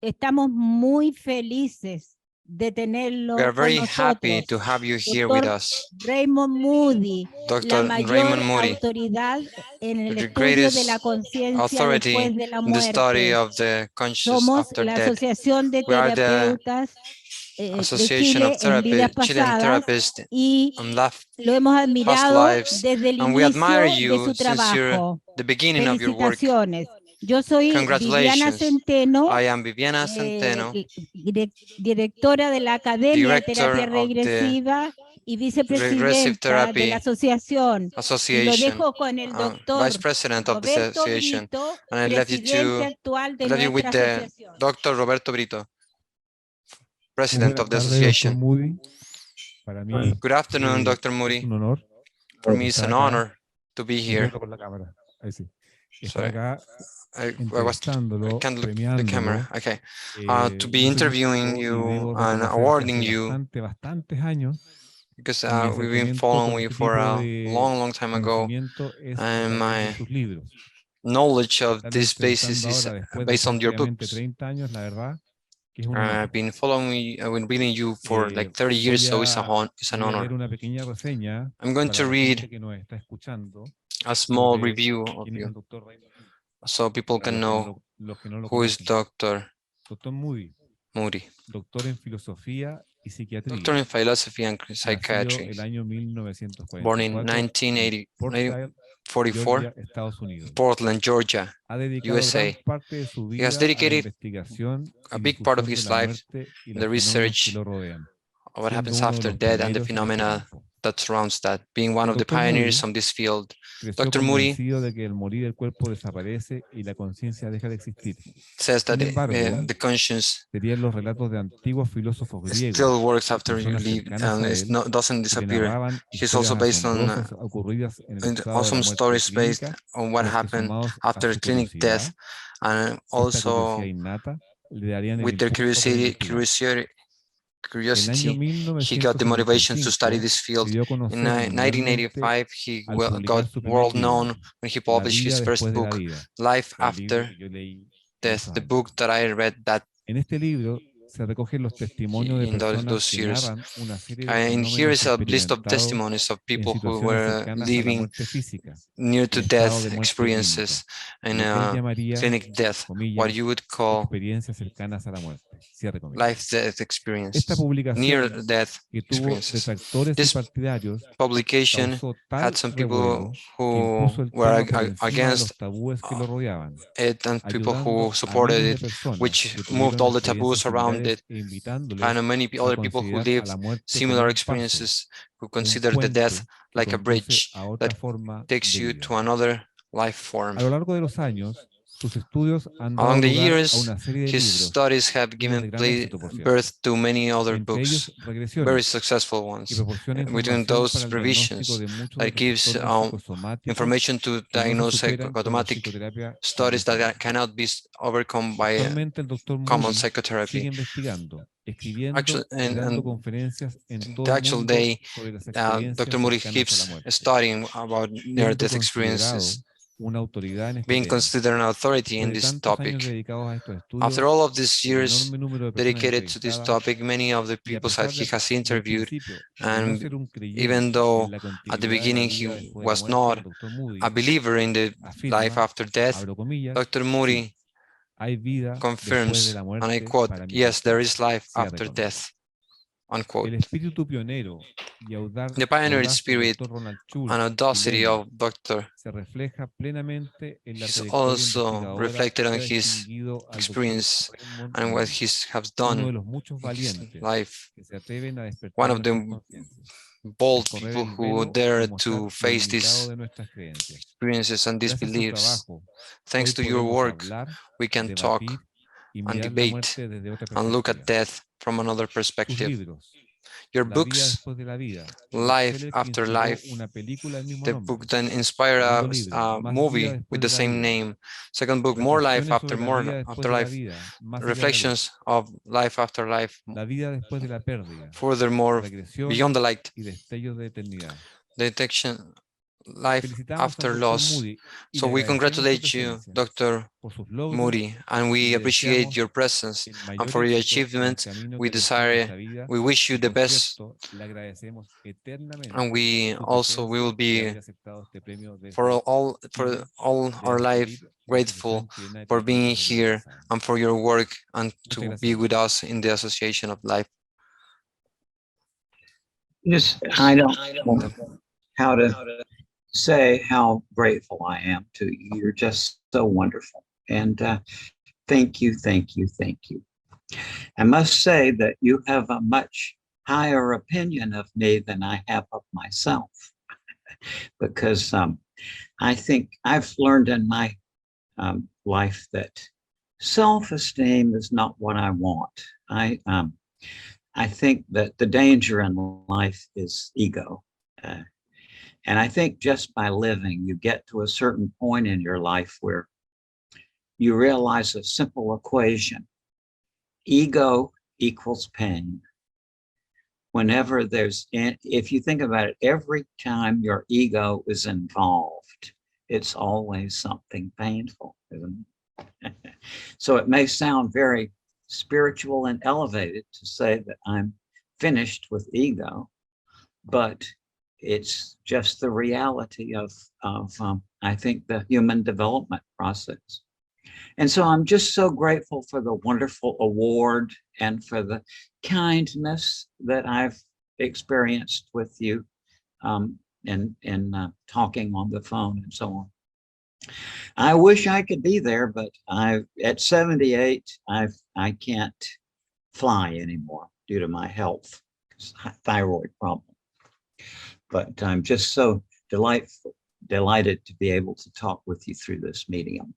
Estamos muy felices de tenerlo We are very con happy nosotros. to have you here with Doctor us. Raymond Moody, la Dr. mayor Raymond Moody, autoridad en el the estudio de la greatest conciencia authority después de la in the study muerte. of the conscious Somos after la death. Asociación de We are the Terapeutas de Association of Chile en vidas Chilean pasadas Therapists y on lo hemos past admirado lives, desde el and we admire inicio de you su since trabajo. the beginning of your work. Felicitaciones. Yo soy Viviana Congratulations. Centeno, I am Viviana Centeno, directora de la Academia de director Terapia of the Regresiva y Regressive vicepresidenta de Therapy la asociación. Y lo Association, dejo con el doctor Vice President of the Roberto association, Brito, and I left presidente actual de you with nuestra the asociación. Dr. Roberto Brito, Muy President buenas of the tardes, association. doctor Moody. Para mí Good afternoon, Dr. es Moody. un honor For me, it's estar an acá. honor to be here. Con la cámara. Ahí sí. Estar Sorry, acá I entrevistándolo, can't look the premiándolo. camera. Okay, to be Yo soy interviewing músico y you debo and reconocer que awarding hace you bastantes años because mi we've been acercamiento following con you este for tipo a de long time ago, conocimiento es a and través de my sus libros. knowledge of Estarlo this basis entrevistando is ahora después de based on your prácticamente books. 30 años, la verdad que es un honor. I've been following you, I've been reading you for like 30 Voy years, so it's an voy a leer honor. una pequeña reseña I'm going para to la read gente que nos está escuchando a small sobre review of quién es you el doctor Raymond Moody, so people para can know los que no lo who is conocen. Dr. Doctor Moody, Moody. doctor en filosofía y psiquiatría. Doctor in philosophy and Nacido psychiatry. el año Born in 1944 en Portland, 1944, Georgia, Estados Unidos. Portland, Georgia, Ha dedicado USA. gran parte de su He has vida a la dedicated investigación a y big part of difusión de his la life muerte y the los fenómenos research que lo rodean, of what siendo happens uno de after los death and the pioneros en este phenomena campo. that surrounds that, being one El of the doctor pioneers Moody on this field. creció Dr. Moody convencido de que el morir el cuerpo desaparece y la conciencia deja de existir. says that Sin embargo, the conscience serían los relatos de antiguos filósofos griegos still works y after you personas leave cercanas and a it él doesn't que le disappear. narraban He's also historias based on asombrosas ocurridas en el and estado de la awesome muerte stories based clínica, on what los que happened sumados a after su clinic death, curiosidad, and esta curiosidad also innata, le darían el with their impulso para investigar. El año curiosity, he got the motivation to study 1975 this se field. dio a In conocer mundialmente 1985, he al publicar got su primer world libro, known when he La published vida his first después de la book, vida, Life el libro After que yo leí en Death, esos the años. book that I read that En este libro se recogen los testimonios de in personas those que years. narran una serie de And here fenómenos is a list of experimentados testimonies of en people who situaciones were cercanas a la living muerte física, near to en estado death de muerte experiences clínica, in lo que él a llamaría, clinic death, what comillas, you would call experiencias cercanas a la muerte. Cierre comillas. life death Esta experiences, near publicación, death que tuvo experiences. detractores y This partidarios, publication causó had tal some people revuelo que who impuso el were tema por encima de against los tabúes que lo rodeaban, it and people who ayudando a supported miles de it, personas which que moved tuvieron all the experiencias taboos around it, similares e invitándoles and many a other people who considerar a la lived muerte como similar un paso, experiences who un consider the death puente que like a conduce bridge a otra that forma takes de you vida. to another life form. A lo largo de los años, sus estudios han dado Along the lugar a years, una serie de his libros, studies have libros given de gran éxito, por cierto, birth to many other entre books, ellos very Regresiones, successful que ones. proporciona Between información para those el diagnóstico revisions de muchos de that los gives trastornos psicosomáticos information to que no se diagnose superan con la automatic psicoterapia studies that convencional. cannot be overcome by Actualmente el doctor common Moody psychotherapy. sigue investigando, escribiendo Actually, y dando and conferencias en todo the el actual mundo day, sobre las Dr. experiencias Moody cercanas a la keeps muerte, studying about siendo near-death considerado experiences, una autoridad en este being tema. considered an authority in Después de this tantos años topic. dedicados a estos After estudios, all of these el years enorme número de personas dedicated to this entrevistadas, topic, many of the y a people that pesar he has del interviewed, principio de no and ser un even creyente though en la at the continuidad de la beginning vida he después de la was muerte, not el doctor Moody a believer in the life afirma, after death, abro comillas, Dr. sí, Moody hay vida después de confirms, la and I muerte quote, para mis yes, there lectores, is life cierre after comillas. death. unquote. El espíritu pionero y The pioneer audaz del spirit Dr. Ronald Schulz and audacity chileno of Dr. se refleja plenamente en la is trayectoria also investigadora reflected on que ha his distinguido al Dr. experience Raymond, and what he has uno de done los muchos in his valientes life. que se atreven a despertar One of nuestras the conciencias, bold descorrer people el who velo dare y to mostrar lo face ilimitado these de nuestras creencias. experiences and these Gracias a su beliefs. trabajo, Thanks hoy to your podemos work, hablar, we can talk debatir y and mirar la debate muerte desde otra and look at perspectiva. death from another Sus perspective. libros, Your La vida books, después de la vida, Life bestseller que After inspiró Life, una película del mismo the nombre. book then inspired Segundo a libro, Más vida movie después with de the la same vida. name. Second book, More Life Reflexiones After sobre la More vida después After de la Life. vida, más allá de la luz. Reflections of Life After Life. La vida después de la pérdida, Furthermore, regresiones Beyond the Light. y destellos de eternidad. Detection, Life Felicitamos After al Dr. Loss. Moody y So le we agradecemos su congratulate you, presencia, Dr. por sus logros Moody, and y we le appreciate deseamos your presence. el And mayor for your éxito en el achievements, camino we que le sigue en esta desire, vida. we wish you Y the por best. cierto, le agradecemos eternamente And we su also will presencia y be haber aceptado este premio desde for Chile, our desde life CONIP, la grateful Asociación Chilena de for being Terapeutas de Vida here Pasada. and for your work and Muchas to gracias, be with doctor. us in the Association of Life. I don't know how to say how grateful I am to you. You're just so wonderful. And thank you, thank you, thank you. I must say that you have a much higher opinion of me than I have of myself, because I think I've learned in my life that self-esteem is not what I want. I think that the danger in life is ego. And I think just by living, you get to a certain point in your life where you realize a simple equation. Ego equals pain. Whenever if you think about it, every time your ego is involved, it's always something painful, isn't it? So it may sound very spiritual and elevated to say that I'm finished with ego, but it's just the reality of I think, the human development process. And so I'm just so grateful for the wonderful award and for the kindness that I've experienced with you in talking on the phone and so on. I wish I could be there, but at 78, I can't fly anymore due to my health, thyroid problem. But I'm just so delighted to be able to talk with you through this medium.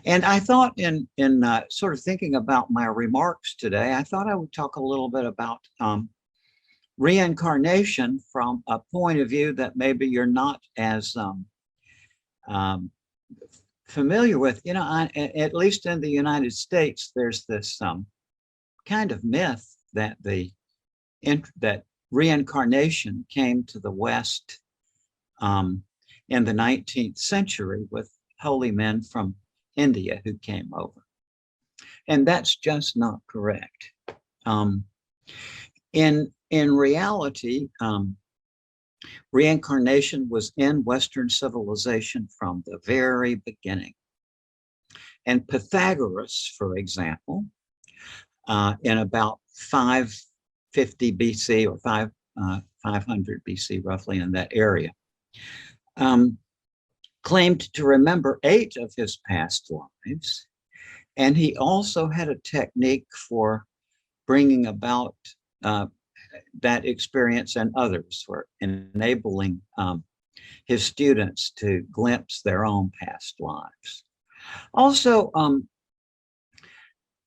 And I thought in sort of thinking about my remarks today, I thought I would talk a little bit about reincarnation from a point of view that maybe you're not as familiar with. You know, at least in the United States, there's this kind of myth that that reincarnation came to the West in the 19th century with holy men from India who came over. And that's just not correct. In reality, reincarnation was in Western civilization from the very beginning. And Pythagoras, for example, in about 550 BC or 500 BC, roughly in that area, claimed to remember 8 of his past lives. And he also had a technique for bringing about that experience in others, for enabling his students to glimpse their own past lives. Also,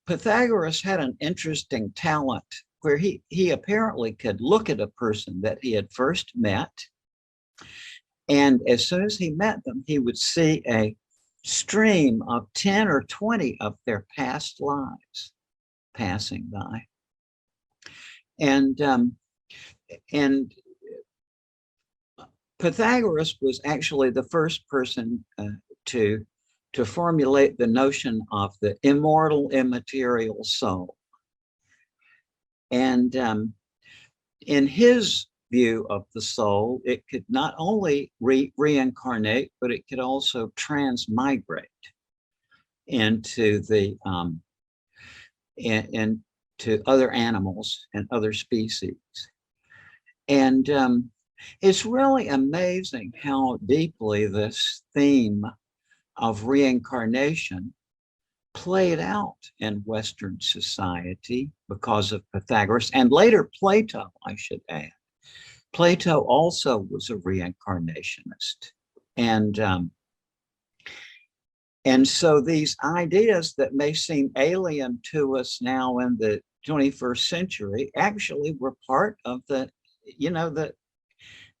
Pythagoras had an interesting talent where he apparently could look at a person that he had first met, and as soon as he met them, he would see a stream of 10 or 20 of their past lives passing by. And Pythagoras was actually the first person to formulate the notion of the immortal, immaterial soul. And in his view of the soul, it could not only reincarnate, but it could also transmigrate into the to other animals and other species. And it's really amazing how deeply this theme of reincarnation played out in Western society because of Pythagoras and later Plato, I should add. Plato also was a reincarnationist. And so these ideas that may seem alien to us now in the 21st century actually were part of the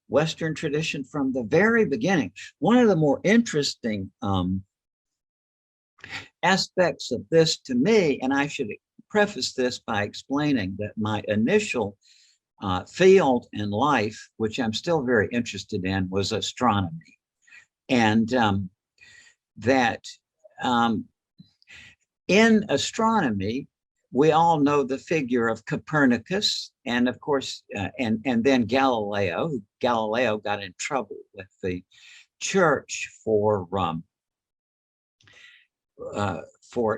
Western tradition from the very beginning. One of the more interesting aspects of this to me, and I should preface this by explaining that my initial field in life, which I'm still very interested in, was astronomy. And that in astronomy, we all know the figure of Copernicus, and of course, and then Galileo. Galileo got in trouble with the church for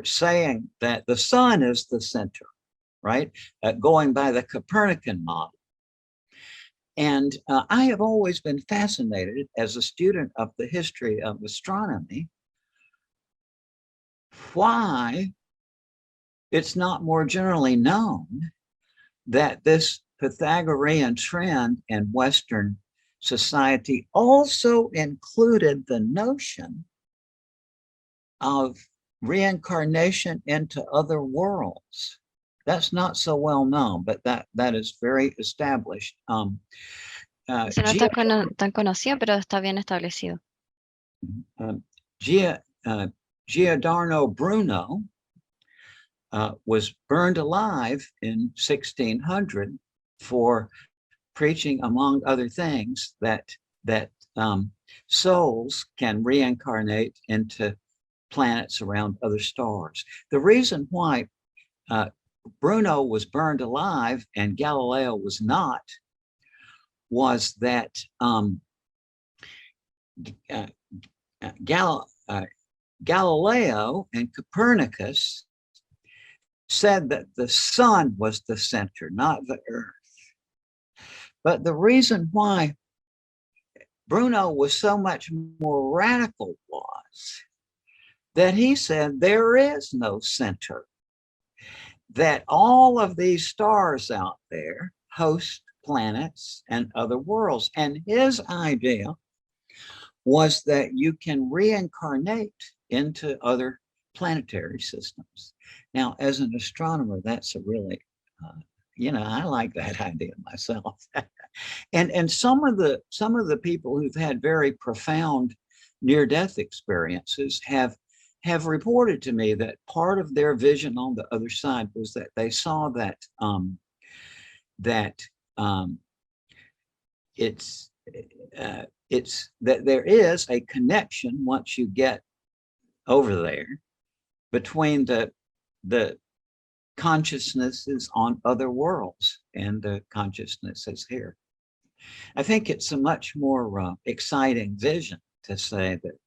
saying that the sun is the center, right? Going by the Copernican model. And I have always been fascinated as a student of the history of astronomy, why it's not more generally known that this Pythagorean trend in Western society also included the notion of reincarnation into other worlds. That's not so well known, but that is very established. No es tan conocido, pero está bien establecido. Giordano Bruno was burned alive in 1600 for preaching, among other things, that souls can reincarnate into planets around other stars. The reason why Bruno was burned alive and Galileo was not was that Galileo and Copernicus said that the sun was the center, not the earth. But the reason why Bruno was so much more radical was that he said there is no center, that all of these stars out there host planets and other worlds. And his idea was that you can reincarnate into other planetary systems. Now, as an astronomer, that's a really, I like that idea myself. and some of the people who've had very profound near-death experiences have reported to me that part of their vision on the other side was that they saw that that there is a connection once you get over there between the consciousnesses on other worlds and the consciousnesses here. I think it's a much more exciting vision to say that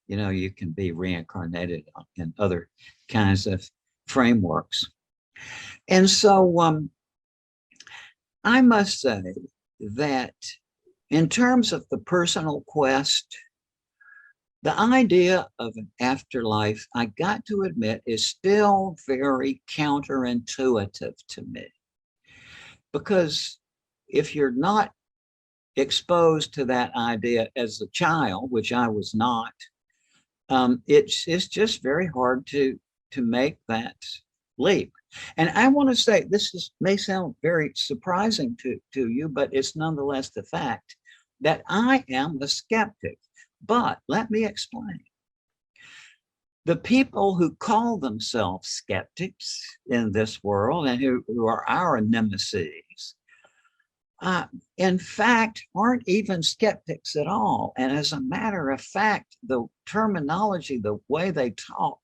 you can be reincarnated in other kinds of frameworks. And so I must say that in terms of the personal quest, the idea of an afterlife, I got to admit, is still very counterintuitive to me. Because if you're not exposed to that idea as a child, which I was not, it's just very hard to make that leap. And I want to say, this may sound very surprising to you, but it's nonetheless the fact that I am a skeptic. But let me explain. The people who call themselves skeptics in this world and who are our nemesis, in fact, aren't even skeptics at all. And as a matter of fact, the terminology, the way they talk,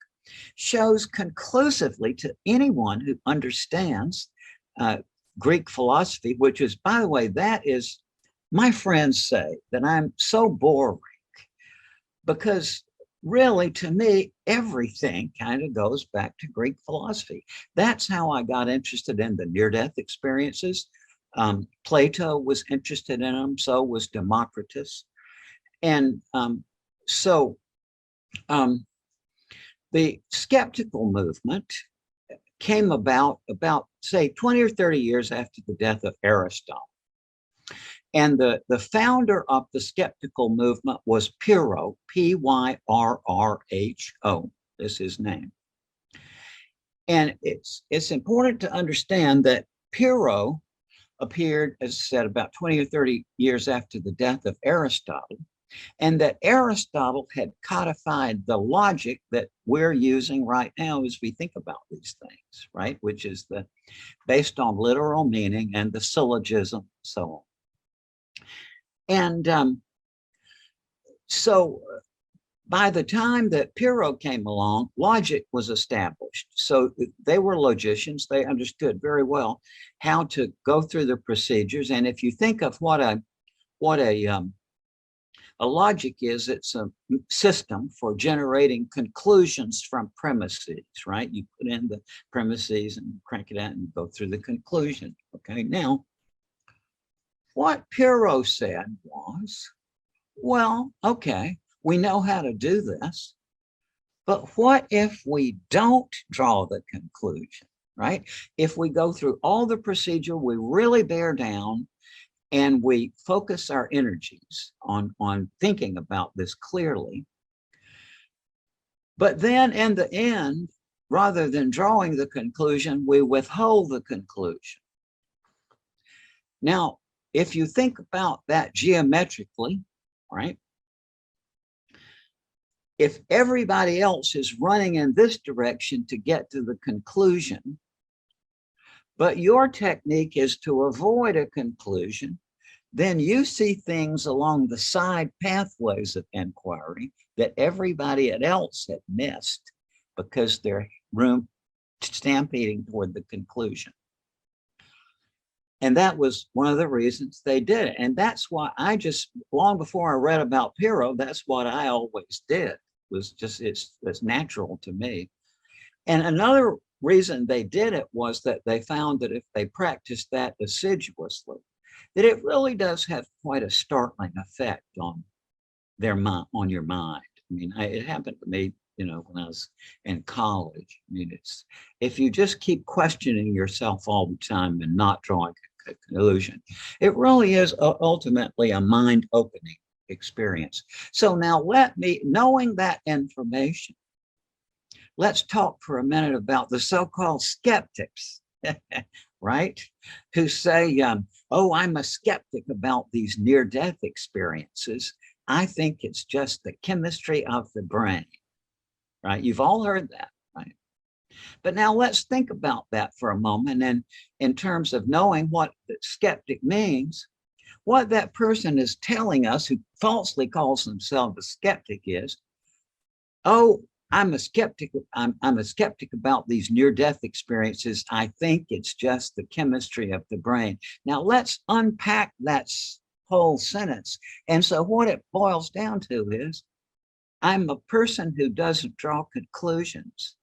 shows conclusively to anyone who understands Greek philosophy, which is, by the way, that is, my friends say that I'm so boring because really, to me, everything kind of goes back to Greek philosophy. That's how I got interested in the near-death experiences. Plato was interested in them, so was Democritus. And the skeptical movement came about say 20 or 30 years after the death of Aristotle. And the founder of the skeptical movement was Pyrrho, Pyrrho. This is his name. And it's important to understand that Pyrrho appeared, as I said, about 20 or 30 years after the death of Aristotle, and that Aristotle had codified the logic that we're using right now as we think about these things, right? Which is based on literal meaning and the syllogism, so on. And so by the time that Pyrrho came along, logic was established. So they were logicians. They understood very well how to go through the procedures. And if you think of what a logic is, it's a system for generating conclusions from premises, right? You put in the premises and crank it out and go through the conclusion. Okay, now, what Pyrrho said was, well, okay, we know how to do this, but what if we don't draw the conclusion, right? If we go through all the procedure, we really bear down and we focus our energies on thinking about this clearly, but then in the end, rather than drawing the conclusion, we withhold the conclusion. Now, if you think about that geometrically, right? If everybody else is running in this direction to get to the conclusion, but your technique is to avoid a conclusion, then you see things along the side pathways of inquiry that everybody else had missed because they're stampeding toward the conclusion. And that was one of the reasons they did it. And that's why long before I read about Pyrrho, that's what I always did. It's natural to me. And another reason they did it was that they found that if they practiced that assiduously, that it really does have quite a startling effect on your mind. I mean, it happened to me, when I was in college. I mean, if you just keep questioning yourself all the time and not drawing a conclusion, it really is ultimately a mind-opening experience. So now knowing that information, let's talk for a minute about the so-called skeptics, right? Who say, oh, I'm a skeptic about these near-death experiences. I think it's just the chemistry of the brain, right? You've all heard that, right? But now let's think about that for a moment. And in terms of knowing what the skeptic means, what that person is telling us who falsely calls themselves a skeptic is, oh, I'm a skeptic about these near-death experiences. I think it's just the chemistry of the brain. Now let's unpack that whole sentence. And so what it boils down to is, I'm a person who doesn't draw conclusions,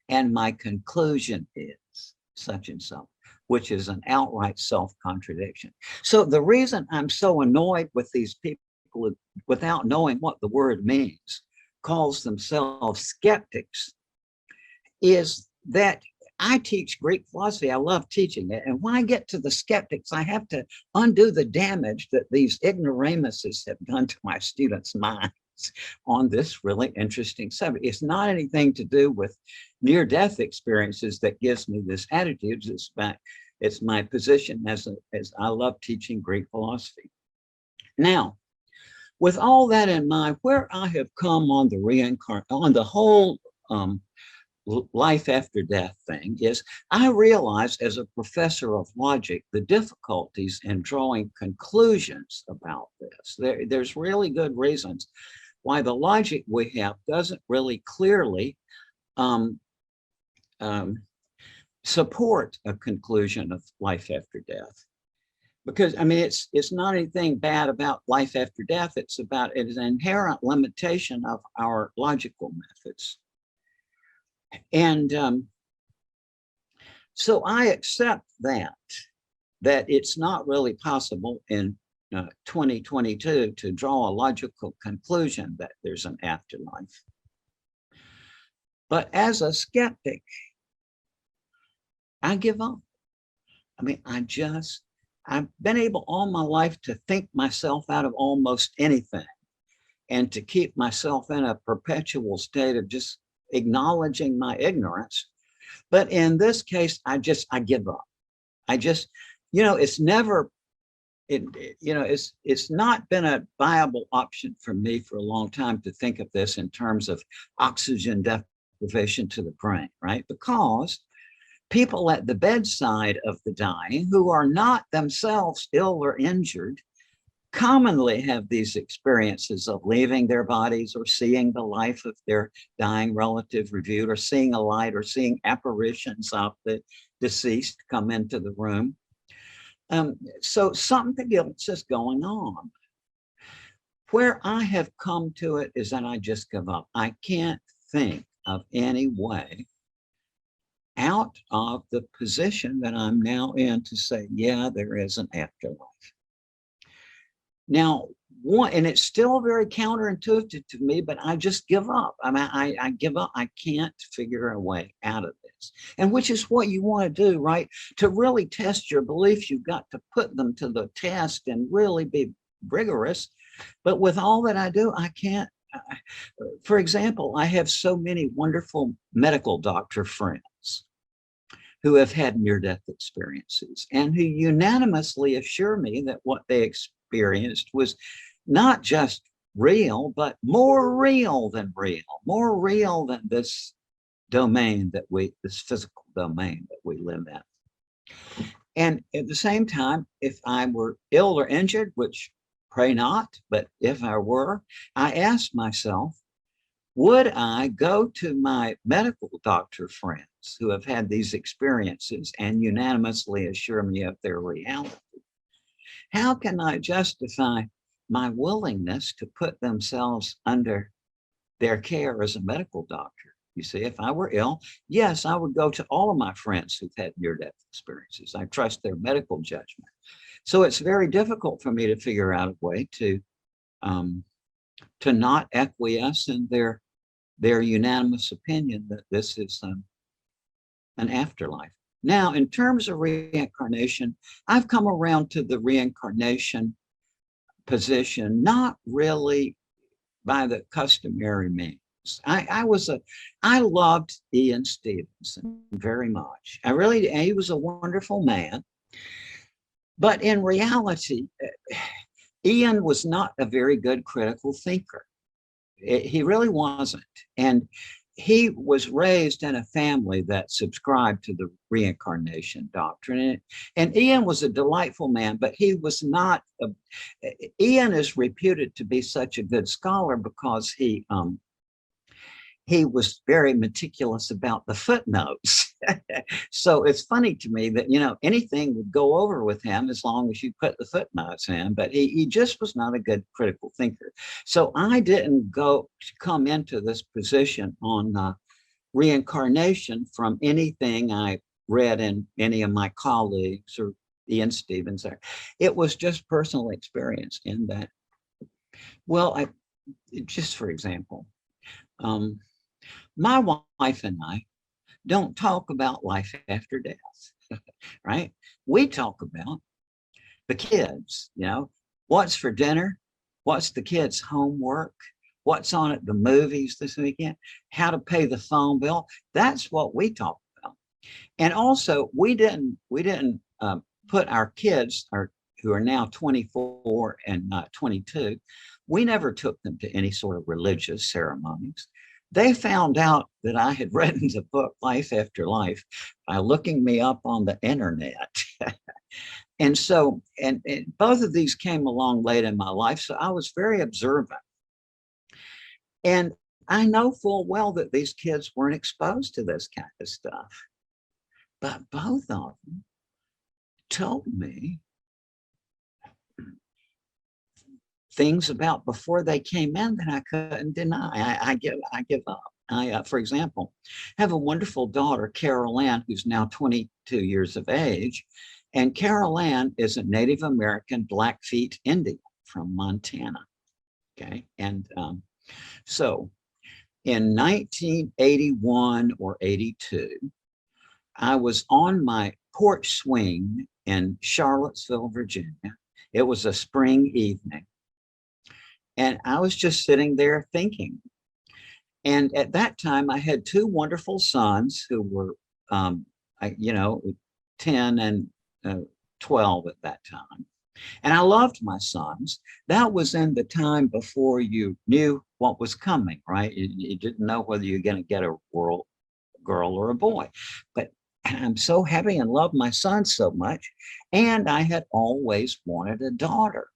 and my conclusion is such and so, which is an outright self-contradiction. So the reason I'm so annoyed with these people who, without knowing what the word means, calls themselves skeptics, is that I teach Greek philosophy. I love teaching it. And when I get to the skeptics, I have to undo the damage that these ignoramuses have done to my students' minds on this really interesting subject. It's not anything to do with near-death experiences that gives me this attitude. It's my position as I love teaching Greek philosophy. Now, with all that in mind, where I have come on the whole life after death thing is, I realize as a professor of logic, the difficulties in drawing conclusions about this. There's really good reasons why the logic we have doesn't really clearly support a conclusion of life after death. because I mean, it's not anything bad about life after death. It is an inherent limitation of our logical methods. And so I accept that it's not really possible in 2022 to draw a logical conclusion that there's an afterlife. But as a skeptic, I give up. I mean, I've been able all my life to think myself out of almost anything and to keep myself in a perpetual state of just acknowledging my ignorance. But in this case, I give up. It's never, it's not been a viable option for me for a long time to think of this in terms of oxygen deprivation to the brain, right? Because people at the bedside of the dying who are not themselves ill or injured commonly have these experiences of leaving their bodies or seeing the life of their dying relative reviewed, or seeing a light, or seeing apparitions of the deceased come into the room. So something else is going on. Where I have come to it is that I just give up. I can't think of any way out of the position that I'm now in to say, yeah, there is an afterlife. Now, and it's still very counterintuitive to me, but I just give up. I mean, I give up. I can't figure a way out of this. And which is what you want to do, right? To really test your beliefs, you've got to put them to the test and really be rigorous. But with all that I do, I can't. For example, I have so many wonderful medical doctor friends who have had near-death experiences and who unanimously assure me that what they experienced was not just real, but more real than this domain this physical domain that we live in. And at the same time, if I were ill or injured, which pray not, but if I were, I asked myself, would I go to my medical doctor friends who have had these experiences and unanimously assure me of their reality? How can I justify my willingness to put themselves under their care as a medical doctor? You see, if I were ill, yes, I would go to all of my friends who've had near-death experiences. I trust their medical judgment. So it's very difficult for me to figure out a way to not acquiesce in their unanimous opinion that this is an afterlife. Now, in terms of reincarnation, I've come around to the reincarnation position, not really by the customary means. I loved Ian Stevenson very much. He was a wonderful man. But in reality, Ian was not a very good critical thinker. He really wasn't. And he was raised in a family that subscribed to the reincarnation doctrine. And Ian was a delightful man, but he was not, Ian is reputed to be such a good scholar because he was very meticulous about the footnotes. So it's funny to me that, anything would go over with him as long as you put the footnotes in, but he just was not a good critical thinker. So I didn't come into this position on reincarnation from anything I read in any of my colleagues or Ian Stevens. It was just personal experience in that. Well, just for example, my wife and I don't talk about life after death, right? We talk about the kids, what's for dinner, what's the kids' homework, what's on at the movies this weekend, how to pay the phone bill. That's what we talk about. And also, we didn't put our kids, who are now 24 and 22, we never took them to any sort of religious ceremonies. They found out that I had written the book Life After Life by looking me up on the internet. And so, and both of these came along late in my life, so I was very observant. And I know full well that these kids weren't exposed to this kind of stuff. But both of them told me things about before they came in that I couldn't deny. I give up. For example, have a wonderful daughter, Carol Ann, who's now 22 years of age. And Carol Ann is a Native American Blackfeet Indian from Montana. Okay. And so in 1981 or 82, I was on my porch swing in Charlottesville, Virginia. It was a spring evening. And I was just sitting there thinking. And at that time, I had two wonderful sons who were, 10 and 12 at that time. And I loved my sons. That was in the time before you knew what was coming, right? You didn't know whether you're going to get a girl or a boy. But I'm so happy and love my son so much. And I had always wanted a daughter.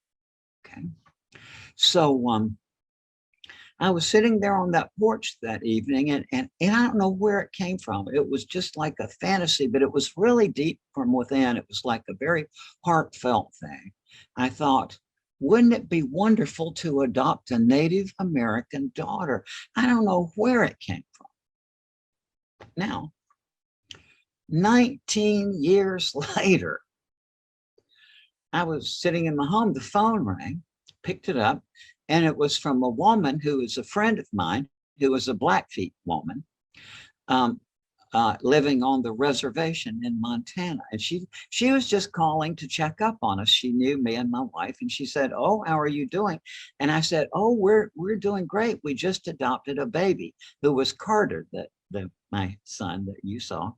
Okay. So I was sitting there on that porch that evening, and I don't know where it came from. It was just like a fantasy, but it was really deep from within. It was like a very heartfelt thing. I thought, wouldn't it be wonderful to adopt a Native American daughter? I don't know where it came from. Now, 19 years later, I was sitting in my home, the phone rang, picked it up, and it was from a woman who is a friend of mine, who was a Blackfeet woman, living on the reservation in Montana. And she was just calling to check up on us. She knew me and my wife, and she said, "Oh, how are you doing?" And I said, "Oh, we're doing great. We just adopted a baby," who was Carter, my son that you saw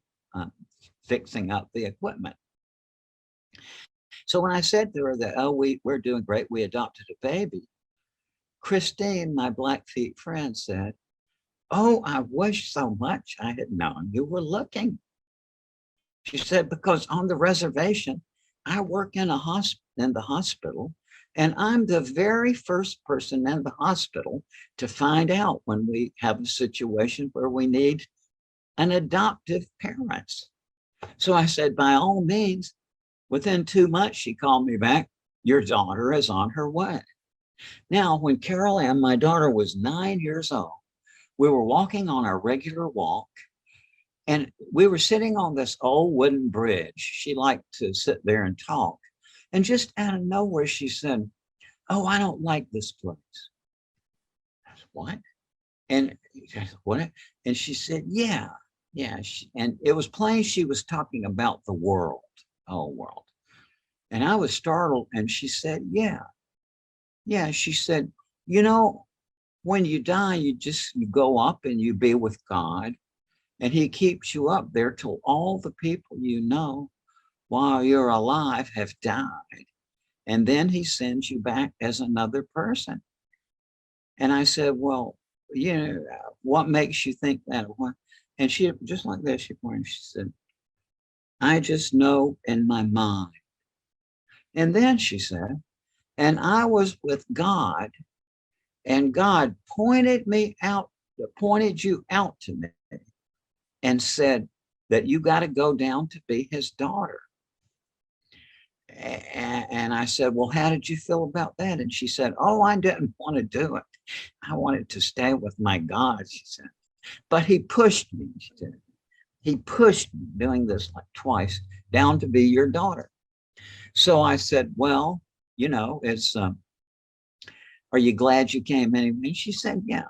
fixing up the equipment. So when I said to her that, "Oh, we're doing great, we adopted a baby," Christine, my Blackfeet friend, said, "Oh, I wish so much I had known you were looking." She said, "Because on the reservation, I work in the hospital, and I'm the very first person in the hospital to find out when we have a situation where we need an adoptive parent." So I said, "By all means." Within 2 months, she called me back, "Your daughter is on her way." Now, when Carol Ann, my daughter, was 9 years old, we were walking on our regular walk, and we were sitting on this old wooden bridge. She liked to sit there and talk. And just out of nowhere, she said, "Oh, I don't like this place." I said, "What?" And I said, "What?" And she said, yeah. And it was plain she was talking about the world, whole world. And I was startled, and she said, yeah. She said, when you die, you go up and you be with God, and he keeps you up there till all the people you know while you're alive have died. And then he sends you back as another person. And I said, "Well, what makes you think that?" And she, just like that, she pointed, she said, "I just know in my mind." And then she said, "And I was with God, and God pointed you out to me and said that you got to go down to be his daughter." And I said, "Well, how did you feel about that?" And she said, "Oh, I didn't want to do it. I wanted to stay with my God," she said. "But he pushed me," she said. "He pushed me," doing this like twice, "down to be your daughter." So I said, "Well, it's, are you glad you came anyway?" And she said, yeah.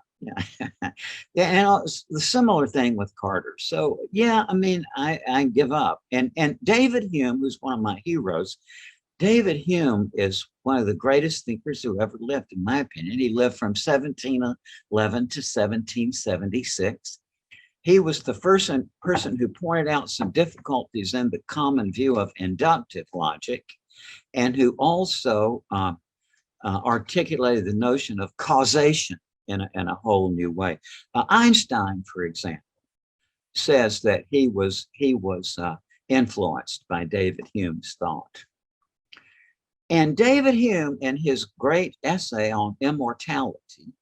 And it's the similar thing with Carter. So yeah, I mean, I give up. And David Hume, who's one of my heroes, David Hume is one of the greatest thinkers who ever lived, in my opinion. He lived from 1711 to 1776. He was the first person who pointed out some difficulties in the common view of inductive logic, and who also articulated the notion of causation in a whole new way. Einstein, for example, says that he was influenced by David Hume's thought. And David Hume, in his great essay on immortality,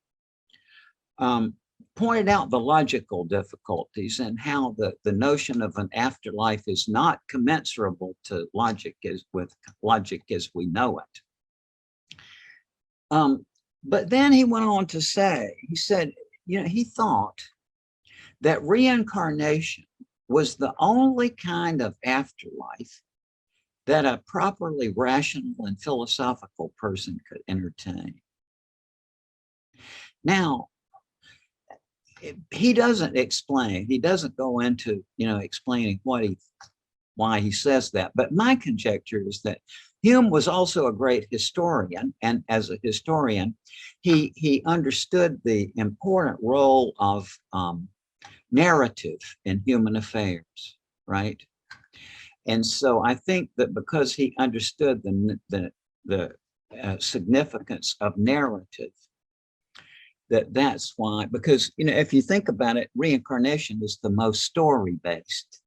pointed out the logical difficulties and how the notion of an afterlife is not commensurable to logic as we know it. But then he went on to say, he said, you know, he thought that reincarnation was the only kind of afterlife that a properly rational and philosophical person could entertain. Now, he doesn't explain, he doesn't go into, you know, explaining why he says that. But my conjecture is that Hume was also a great historian, and as a historian, he understood the important role of narrative in human affairs, right? And so I think that because he understood the significance of narrative, that's why, because, you know, if you think about it, reincarnation is the most story-based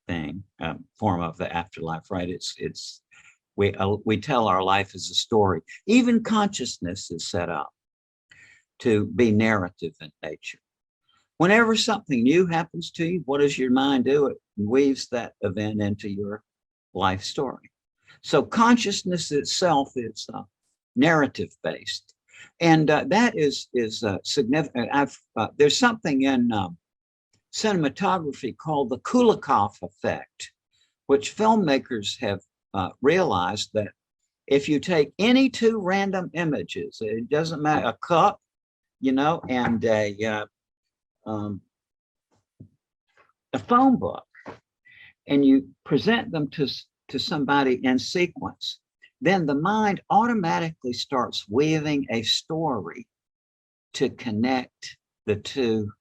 thing, form of the afterlife, right? We tell our life as a story. Even consciousness is set up to be narrative in nature. Whenever something new happens to you, what does your mind do? It weaves that event into your life story. So consciousness itself is narrative-based. And that is significant. There's something in cinematography called the Kulikov effect, which filmmakers have realized that if you take any two random images, it doesn't matter, a cup, you know, and a phone book, and you present them to somebody in sequence, then the mind automatically starts weaving a story to connect the two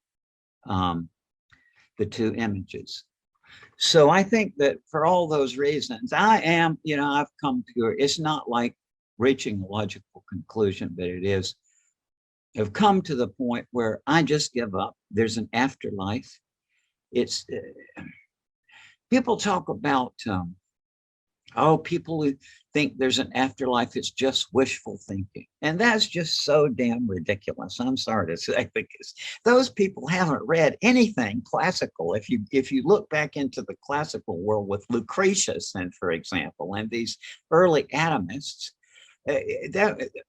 images. So I think that for all those reasons, you know, I've come to, it's not like reaching a logical conclusion, but it is, I've come to the point where I just give up. There's an afterlife. It's, people talk about, people who think there's an afterlife, it's just wishful thinking. And that's just so damn ridiculous. I'm sorry to say, because those people haven't read anything classical. If you look back into the classical world with Lucretius, and for example, and these early atomists,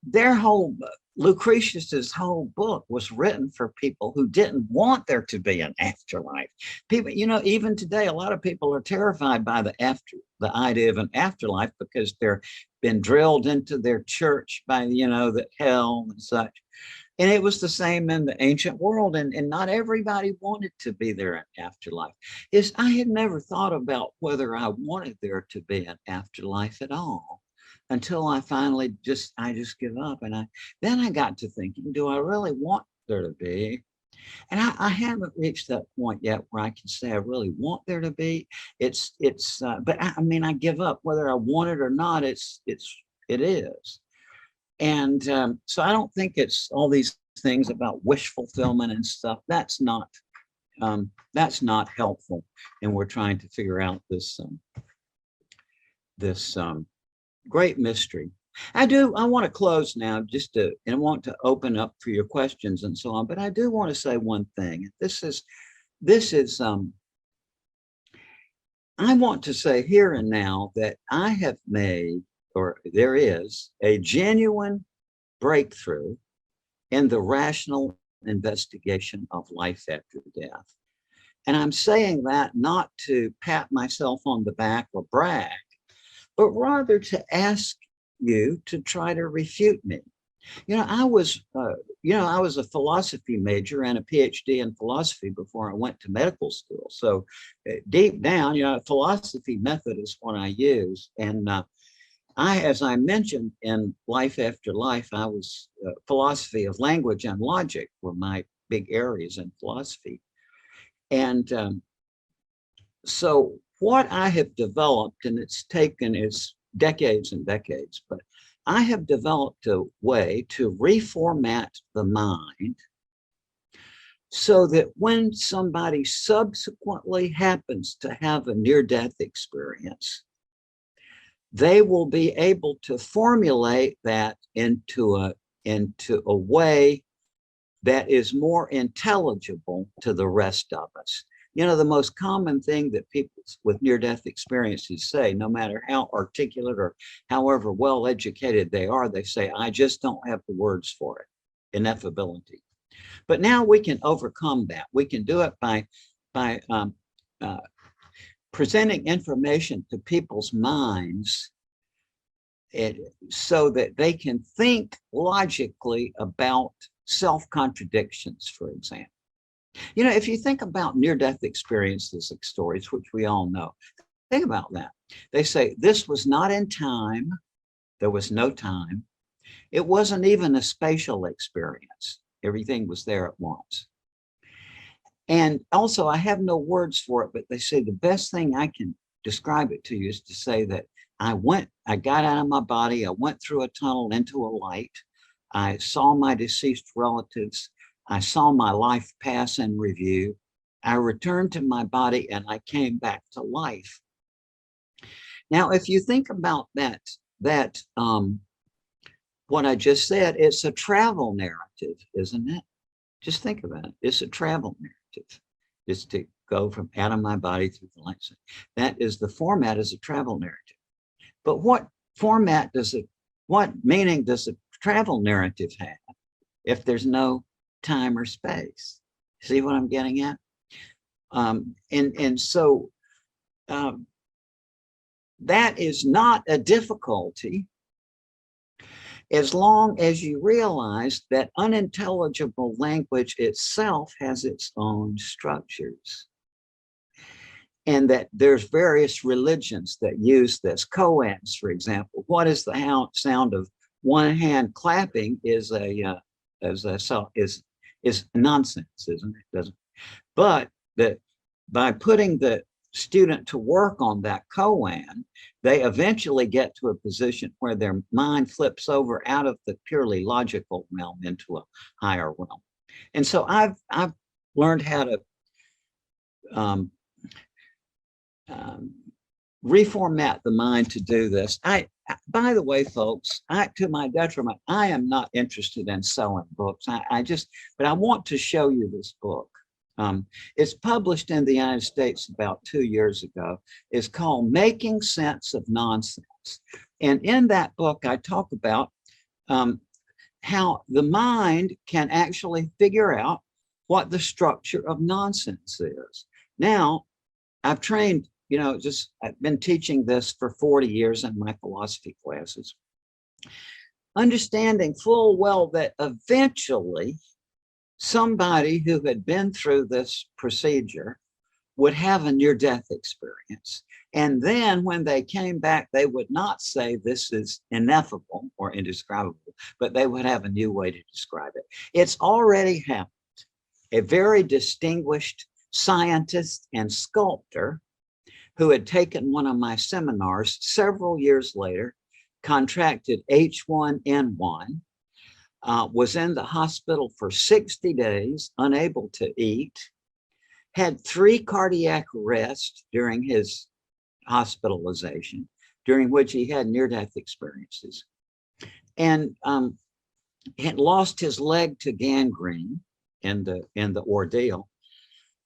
their whole Lucretius's whole book was written for people who didn't want there to be an afterlife. People, you know, even today, a lot of people are terrified by the idea of an afterlife because they're been drilled into their church by, you know, the hell and such. And it was the same in the ancient world, and not everybody wanted to be there in afterlife. I had never thought about whether I wanted there to be an afterlife at all, until I finally just give up. And then I got to thinking, do I really want there to be? And I haven't reached that point yet where I can say I really want there to be. But I mean, I give up whether I want it or not. It is. And so I don't think it's all these things about wish fulfillment and stuff. That's not helpful. And we're trying to figure out this great mystery. I want to close now and I want to open up for your questions and so on, but I do want to say one thing. I want to say here and now that I have made, or there is a genuine breakthrough in the rational investigation of life after death. And I'm saying that not to pat myself on the back or brag, but rather to ask you to try to refute me. You know, I was a philosophy major and a PhD in philosophy before I went to medical school. So deep down, you know, philosophy method is what I use. And as I mentioned in Life After Life, I was philosophy of language and logic were my big areas in philosophy. And so what I have developed, and it's decades and decades, but I have developed a way to reformat the mind so that when somebody subsequently happens to have a near-death experience, they will be able to formulate that into a way that is more intelligible to the rest of us. You know, the most common thing that people with near-death experiences say, no matter how articulate or however well educated they are, they say, I just don't have the words for it, ineffability. But now we can overcome that. We can do it by presenting information to people's minds so that they can think logically about self-contradictions, for example. You know, if you think about near-death experiences like stories, which we all know, think about that. They say, this was not in time. There was no time. It wasn't even a spatial experience. Everything was there at once. And also, I have no words for it, but they say the best thing I can describe it to you is to say that I got out of my body, I went through a tunnel into a light, I saw my deceased relatives, I saw my life pass in review, I returned to my body, and I came back to life. Now, if you think about that what I just said, it's a travel narrative, isn't it? Just think about it. It's a travel narrative. It's to go from out of my body through the light. That is the format, is a travel narrative. But what meaning does a travel narrative have if there's no time or space? See what I'm getting at? So that is not a difficulty as long as you realize that unintelligible language itself has its own structures, and that there's various religions that use this. Koans, for example, what is the sound of one hand clapping is nonsense, isn't it? But that by putting the student to work on that koan, they eventually get to a position where their mind flips over out of the purely logical realm into a higher realm. And so I've learned how to reformat the mind to do this. By the way, folks, to my detriment, I am not interested in selling books. But I want to show you this book. It's published in the United States about 2 years ago. It's called Making Sense of Nonsense. And in that book, I talk about how the mind can actually figure out what the structure of nonsense is. Now, I've trained, I've been teaching this for 40 years in my philosophy classes, understanding full well that eventually somebody who had been through this procedure would have a near-death experience. And then when they came back, they would not say this is ineffable or indescribable, but they would have a new way to describe it. It's already happened. A very distinguished scientist and sculptor who had taken one of my seminars several years later, contracted H1N1, was in the hospital for 60 days, unable to eat, had 3 cardiac arrests during his hospitalization, during which he had near-death experiences, and had lost his leg to gangrene in the ordeal.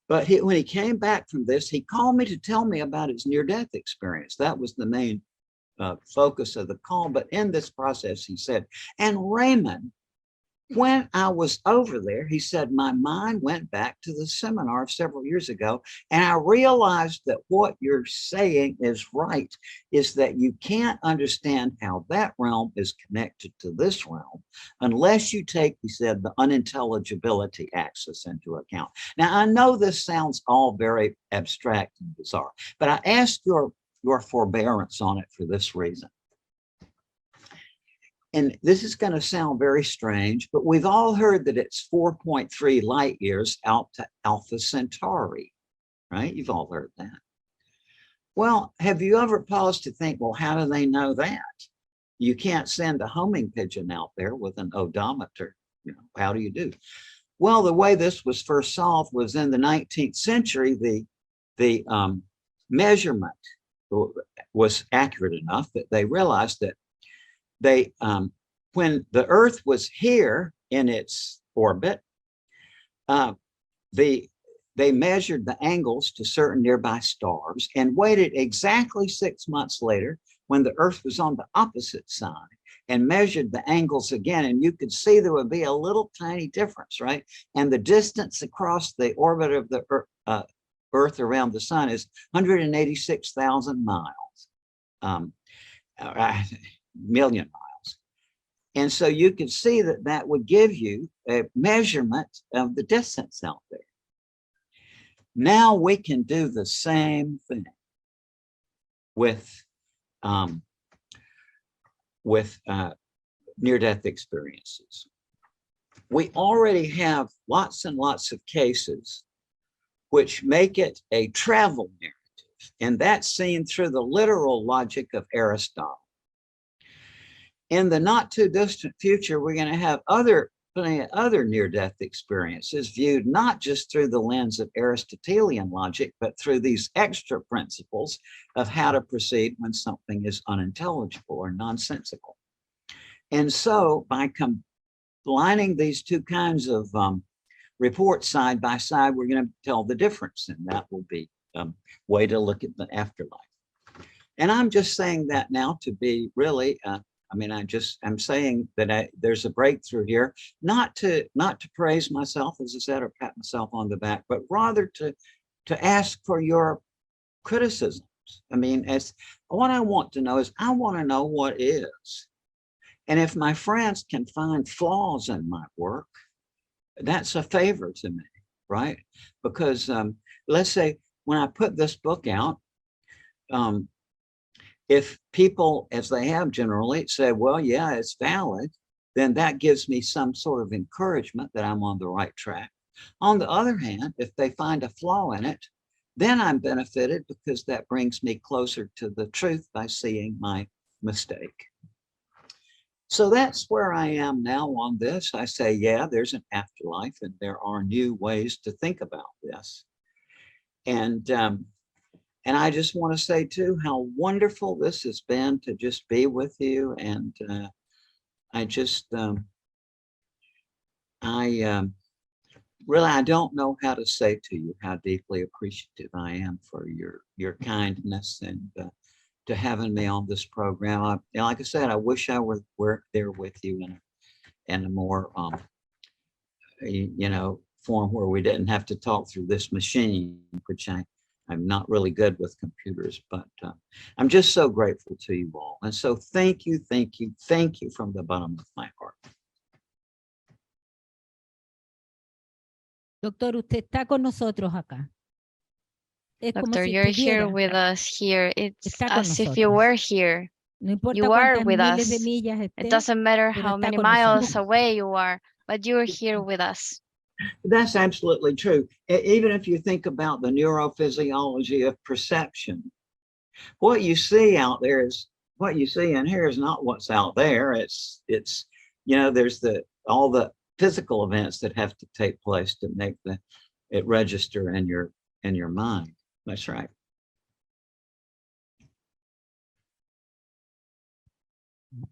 But when he came back from this, he called me to tell me about his near-death experience. That was the main focus of the call. But in this process, he said, and Raymond, when I was over there, he said, my mind went back to the seminar several years ago, and I realized that what you're saying is right, is that you can't understand how that realm is connected to this realm unless you take, he said, the unintelligibility axis into account. Now, I know this sounds all very abstract and bizarre, but I ask your forbearance on it for this reason. And this is going to sound very strange, but we've all heard that it's 4.3 light years out to Alpha Centauri, right? You've all heard that. Well, have you ever paused to think, well, how do they know that? You can't send a homing pigeon out there with an odometer. How do you do? Well, the way this was first solved was in the 19th century, the measurement was accurate enough that they realized that when the Earth was here in its orbit, the they measured the angles to certain nearby stars and waited exactly 6 months later when the Earth was on the opposite side and measured the angles again. And you could see there would be a little tiny difference, right? And the distance across the orbit of the Earth around the sun is 186,000 miles, million miles. And so you could see that that would give you a measurement of the distance out there. Now we can do the same thing with near-death experiences. We already have lots and lots of cases which make it a travel narrative, and that's seen through the literal logic of Aristotle. In the not too distant future, we're going to have plenty of other near-death experiences viewed not just through the lens of Aristotelian logic, but through these extra principles of how to proceed when something is unintelligible or nonsensical. And so by combining these two kinds of reports side by side, we're going to tell the difference, and that will be a way to look at the afterlife. And I'm just saying that now to be really, I'm saying that there's a breakthrough here, not to praise myself, as I said, or pat myself on the back, but rather to ask for your criticisms. I mean, what I want to know is, I want to know what is. And if my friends can find flaws in my work, that's a favor to me, right? Because let's say when I put this book out, if people, as they have generally, say, well, yeah, it's valid, then that gives me some sort of encouragement that I'm on the right track. On the other hand, if they find a flaw in it, then I'm benefited because that brings me closer to the truth by seeing my mistake. So that's where I am now on this. I say, yeah, there's an afterlife and there are new ways to think about this. And I just want to say too, how wonderful this has been to just be with you. And really, I don't know how to say to you how deeply appreciative I am for your kindness and to having me on this program. Like I said, I wish I were there with you in a more, form where we didn't have to talk through this machine, which I'm not really good with computers, but I'm just so grateful to you all. And so thank you from the bottom of my heart. Doctor, usted está con nosotros acá. Es como Doctor, si you're here estuviera. with us here. It's Está con as if you nosotros. were here. No importa You are cuántas with miles de us. millas It esté, doesn't matter pero how está many con miles nosotros. away you are, but you're here with us. That's absolutely true. Even if you think about the neurophysiology of perception, what you see out there is what you see in here is not what's out there. It's there's all the physical events that have to take place to make it register in your mind. That's right.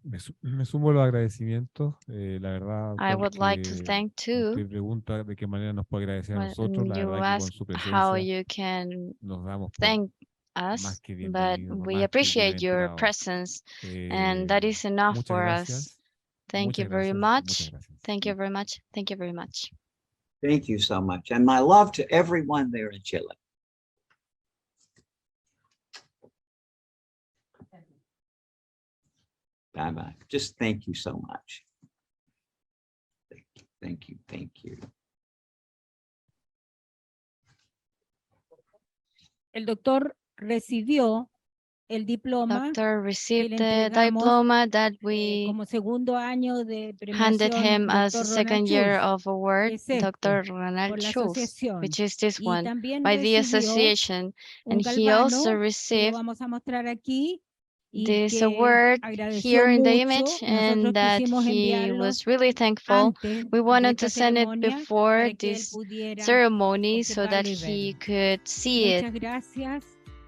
Me sumo a los agradecimientos, la verdad, I would like to porque thank too. usted pregunta de qué manera nos puede agradecer a When nosotros, la you verdad que con ask su how presencia you can nos damos por thank más us, que but bienvenidos, we más que appreciate your bienaventurados. presence, and that is enough Muchas for us. gracias. Thank Muchas you very gracias, much. muchas gracias. Thank you very much. Thank you very much. Thank you so much. And my love to everyone there in Chile. Bye-bye. Just thank you so much. Thank you. Thank you. El doctor recibió el diploma Doctor que received le the entregamos diploma that we como segundo año de handed premiación, him as a doctor second Ronald year Schulz, of award, es este, Dr. por Ronald la Schulz, asociación. which is this Y one, también by the recibió association. un And he also galvano, que lo received vamos a mostrar aquí, y this que award agradeció here in the mucho. image, Nosotros and that quisimos he enviarlo was really thankful. antes We de wanted esta to send it ceremonia before para que él this pudiera ceremony so observarlo that y he verlo. could see it. Muchas gracias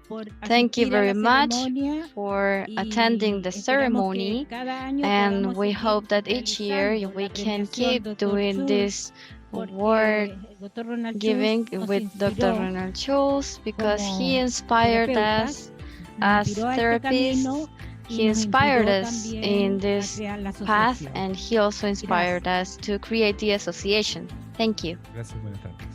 por Thank you asistir a very la much ceremonia for y attending the esperamos ceremony, que cada año and podamos we seguir hope that each year realizando we la can premiación keep Dr. doing Schulz this porque work el Dr. Ronald Schulz giving nos with Dr. inspiró, Ronald Schulz because como he inspired terapeutas, us nos as inspiró a este therapists. camino y He nos inspired inspiró us también in a this crear la path asociación. and he also inspired us to create the association. Thank you. Gracias, buenas tardes.